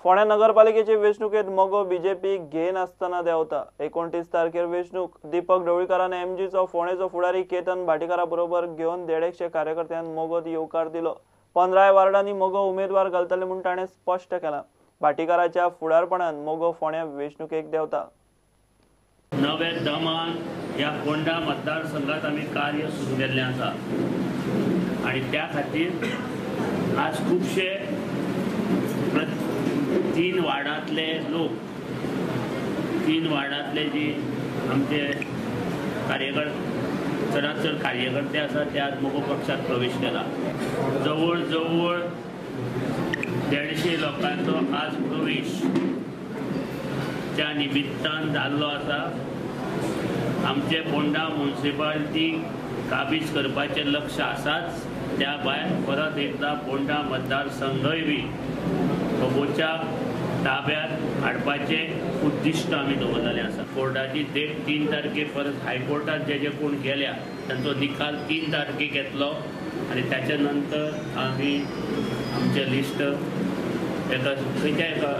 फोंड्या नगरपालिकेचे वेंचणुकेत मोगो बीजेपी घेयन आसतना देंवता। 29 तारखेर वेंचणूक दीपक ढवळीकारान एमजीचो फोंडेचो फुडारी केतन भाटीकारा बरोबर घेवन 150 कार्यकर्त्यांक मोगो येवकार दिलो। 15 वार्डांनी मोगो उमेदवार घालतले म्हूण ताणें स्पश्ट केलां। भाटीकाराच्या फुडारपणान मोगो फोंड्या वेंचणुकेक देंवता। नवे दमान ह्या फोंडा मतदारसंघात आमी कार्य सुरू केल्लें आसा आनी त्या खातीर आज खुबशे 3 वार्डांतले लोक 3 वार्डांतले जी आमचे चडांत चड कार्यकर्ते आसा ते आज मोगो पक्षात प्रवेश केला। जवळ जवळ 150 लोकांचो आज प्रवेश त्या निमित्तान जाल्लो आसा। आमचे फोंडा म्युनिसिपालिटी काबीज करपाचें लक्ष आसाच, त्या भायर परत एकदा फोंडा मतदारसंघय बी मोगोच्या ताब्यात हाडपाचें उद्दिश्ट आमी दवरलेलें आसा। कोर्टाची डेट 3 तारखेर परत हायकोर्टात जे कोण गेल्या तांचो निकाल 3 तारखेक येतलो आनी ताचे नंतर आमी आमचें लिस्ट एका खंयच्या एका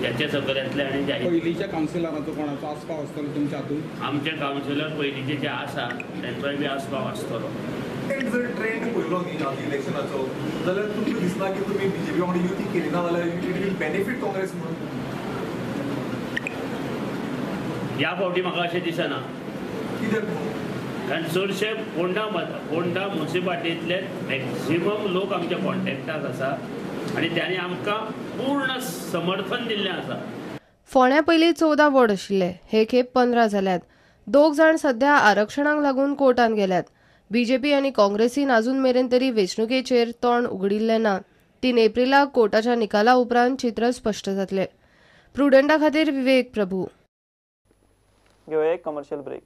याचे सगळ्यांतले आनी पयलींच्या कावन्सिलराचो कोणाचो आस्पाव आसतलो तुमच्या हातून? आमचे कावन्सिलर पयलींचे जे आसा तांचोय बी आस्पाव आसतलो। जर ट्रेंड पळयलो न्ही इलेक्शनाचो जाल्यार तुमकां दिसना की तुमी बीजेपी वांगडा युती केली ना जाल्यार इट वील बेनिफीट काँग्रेस म्हणून? ह्या फावटी म्हाका अशें दिसना, कित्याक? कारण चडशे फोंडा म्युनिसिपालिटींतले मॅक्झिमम लोक आमच्या कॉन्टॅक्टाक आसा आनी त्यांनी आमकां पूर्ण समर्थन दिल्लें आसा। फोंड्या पयलीं 14 वॉर्ड आशिल्ले, हे खेप 15 जाल्यात। 2 जाण सध्या आरक्षणाक लागून कोर्टान गेल्यात। बीजेपी आनी काँग्रेसीन अजून मेरेन तरी वेंचणुकेचेर तोंड उगडिल्लें ना। 3 एप्रिलाक कोर्टाच्या निकाला उपरांत चित्र स्पश्ट जातलें। प्रुडंटा खातीर विवेक प्रभू। घेवया एक कमर्शियल ब्रेक।